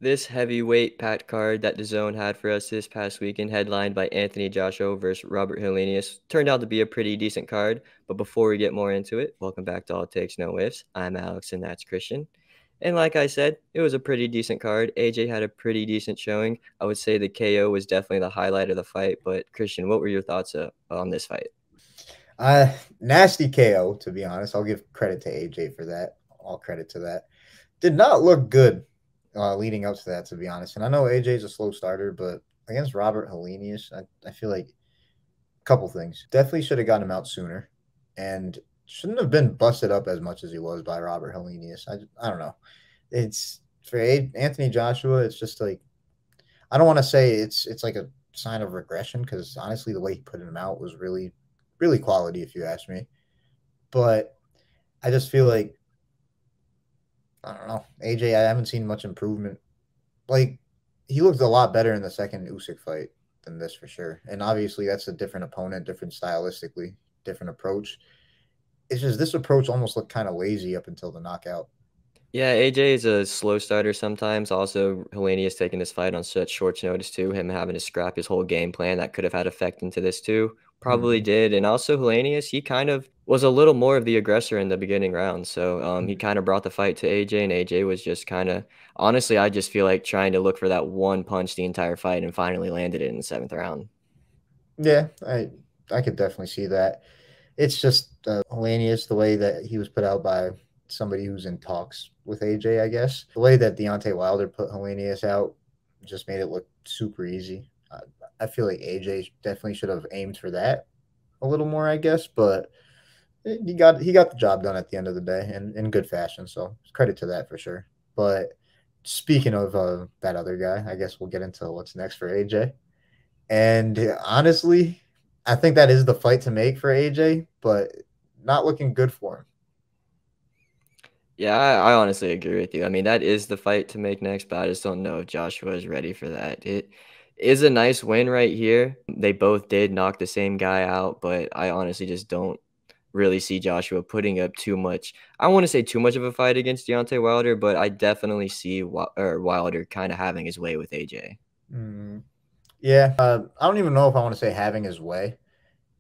This heavyweight packed card that the Zone had for us this past weekend, headlined by Anthony Joshua versus Robert Helenius, turned out to be a pretty decent card. But before we get more into it, welcome back to All Takes No Whiffs. I'm Alex and that's Christian. And like I said, it was a pretty decent card. AJ had a pretty decent showing. I would say the KO was definitely the highlight of the fight. But Christian, what were your thoughts on this fight? Nasty KO, to be honest. I'll give credit to AJ for that. All credit to that. Did not look good leading up to that, to be honest. And I know AJ's a slow starter, but against Robert Helenius, I feel like a couple things. Definitely should have gotten him out sooner and shouldn't have been busted up as much as he was by Robert Helenius. I don't know. It's for Anthony Joshua, it's just like, I don't want to say it's like a sign of regression because honestly, the way he put him out was really, really quality, if you ask me. But I just feel like I don't know. AJ, I haven't seen much improvement. Like he looked a lot better in the second Usyk fight than this for sure. And obviously that's a different opponent, different stylistically, different approach. It's just this approach almost looked kind of lazy up until the knockout. Yeah, AJ is a slow starter sometimes. Also, Helenius taking this fight on such short notice too. Him having to scrap his whole game plan that could have had effect into this too. Probably Mm-hmm. did. And also Helenius, he kind of was a little more of the aggressor in the beginning round. So he kind of brought the fight to AJ, and AJ was just kind of honestly, I just feel like trying to look for that one punch the entire fight and finally landed it in the seventh round. Yeah, I could definitely see that. It's just Helenius, the way that he was put out by somebody who's in talks with AJ, I guess. The way that Deontay Wilder put Helenius out just made it look super easy. I feel like AJ definitely should have aimed for that a little more, I guess, but he got the job done at the end of the day and in good fashion. So credit to that for sure. But speaking of that other guy, I guess we'll get into what's next for AJ. And honestly, I think that is the fight to make for AJ, but not looking good for him. Yeah, I honestly agree with you. I mean, that is the fight to make next, but I just don't know if Joshua is ready for that. It is a nice win right here. They both did knock the same guy out, but I honestly just don't really see Joshua putting up too much. I don't want to say too much of a fight against Deontay Wilder, but I definitely see Wilder kind of having his way with AJ. Mm, yeah, I don't even know if I want to say having his way.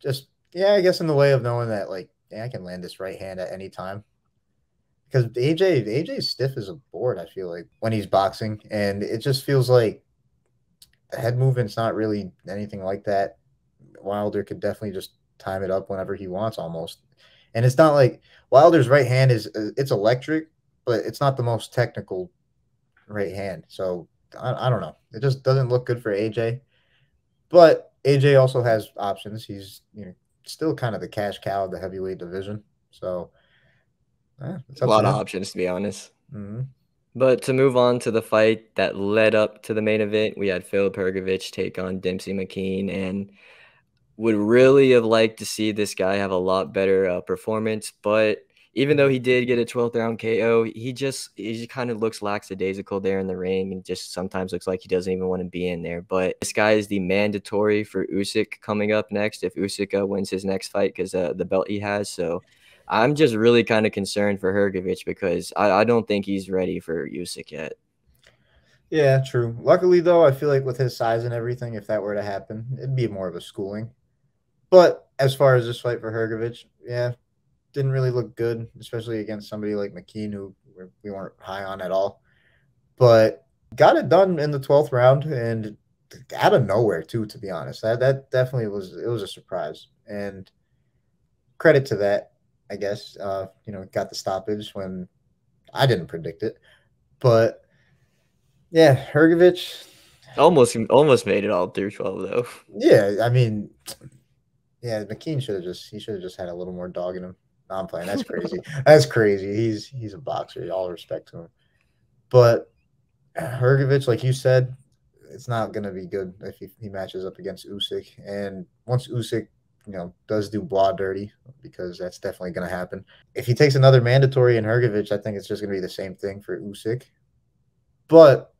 Just yeah, I guess in the way of knowing that like yeah, I can land this right hand at any time. Because AJ's stiff as a board. I feel like when he's boxing, and it just feels like the head movement's not really anything like that. Wilder could definitely just time it up whenever he wants, almost. And it's not like Wilder's right hand is it's electric, but it's not the most technical right hand. So I don't know. It just doesn't look good for AJ. But AJ also has options. He's still kind of the cash cow of the heavyweight division. So it's A up to lot of him. options, to be honest. Mm-hmm. But to move on to the fight that led up to the main event, we had Filip Hrgovic take on Demsey McKean, and would really have liked to see this guy have a lot better performance. But even though he did get a 12th round KO, he just kind of looks lackadaisical there in the ring, and just sometimes looks like he doesn't even want to be in there. But this guy is the mandatory for Usyk coming up next if Usyk wins his next fight because the belt he has. So I'm just really kind of concerned for Hrgovic because I don't think he's ready for Usyk yet. Yeah, true. Luckily, though, I feel like with his size and everything, if that were to happen, it'd be more of a schooling. But as far as this fight for Hrgovic, yeah, didn't really look good, especially against somebody like McKean, who we weren't high on at all. But got it done in the 12th round and out of nowhere too. To be honest, that definitely was a surprise and credit to that. I guess got the stoppage when I didn't predict it, but yeah, Hrgovic. Almost made it all through 12 though. Yeah, I mean, yeah, McKean should have just had a little more dog in him. No, I'm playing. That's crazy. That's crazy. He's a boxer. All respect to him. But Hrgovic, like you said, it's not gonna be good if he matches up against Usyk. And once Usyk, does do blah dirty, because that's definitely gonna happen. If he takes another mandatory in Hrgovic, I think it's just gonna be the same thing for Usyk. But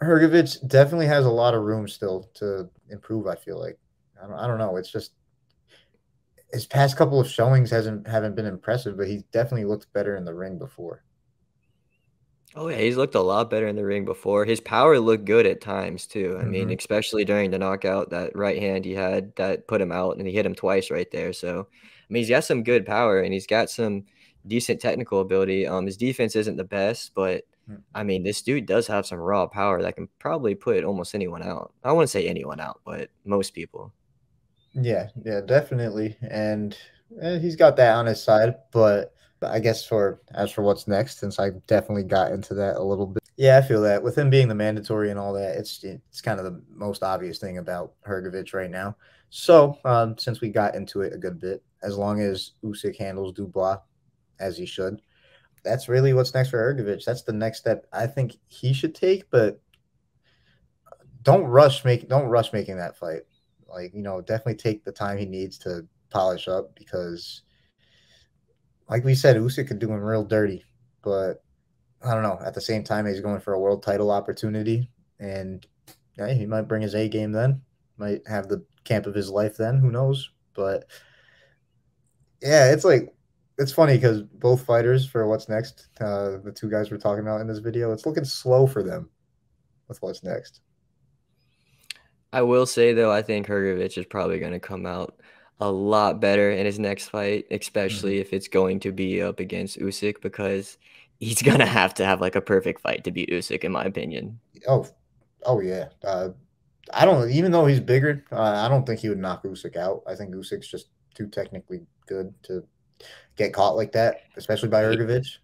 Hrgovic definitely has a lot of room still to improve. I feel like I don't know. It's just his past couple of showings haven't been impressive, but he's definitely looked better in the ring before. Oh yeah, he's looked a lot better in the ring before. His power looked good at times too. I mean, Hmm. especially during the knockout, that right hand he had that put him out, and he hit him twice right there. So, I mean, he's got some good power and he's got some decent technical ability. His defense isn't the best, but I mean, this dude does have some raw power that can probably put almost anyone out. I wouldn't say anyone out, but most people. Yeah, yeah, definitely. And he's got that on his side, but I guess for as for what's next, since I definitely got into that a little bit. Yeah, I feel that with him being the mandatory and all that, it's kind of the most obvious thing about Hrgovic right now. So since we got into it a good bit, as long as Usyk handles Dubois as he should, that's really what's next for Hrgovic. That's the next step I think he should take, but don't rush making that fight. Like, definitely take the time he needs to polish up because like we said, Usyk could do him real dirty. But I don't know. At the same time, he's going for a world title opportunity, and yeah, he might bring his A game then. Might have the camp of his life then. Who knows? But yeah, it's funny because both fighters for what's next, the two guys we're talking about in this video, it's looking slow for them with what's next. I will say though, I think Hrgovic is probably going to come out a lot better in his next fight, Mhm. especially if it's going to be up against Usyk because he's gonna have to have like a perfect fight to beat Usyk, in my opinion. Oh, oh yeah. I don't. Even though he's bigger, I don't think he would knock Usyk out. I think Usyk's just too technically good to get caught like that, especially by He, Hrgovic.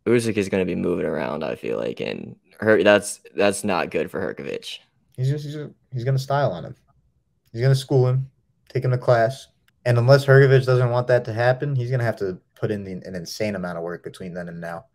Usyk is going to be moving around, I feel like, and that's not good for Hrgovic. He's gonna style on him. He's gonna school him, take him to class, and unless Hrgovic doesn't want that to happen, he's gonna have to put in an insane amount of work between then and now.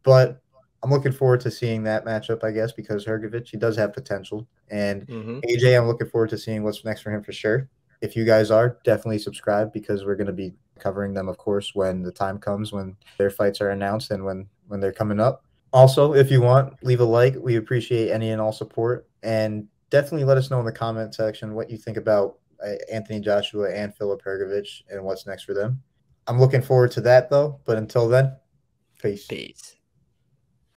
But I'm looking forward to seeing that matchup, I guess, because Hrgovic, he does have potential. And Hmm. AJ, I'm looking forward to seeing what's next for him for sure. If you guys are, definitely subscribe because we're going to be covering them, of course, when the time comes, when their fights are announced and when they're coming up. Also, if you want, leave a like. We appreciate any and all support. And definitely let us know in the comment section what you think about Anthony Joshua and Filip Hrgovic and what's next for them. I'm looking forward to that, though. But until then, peace. Peace.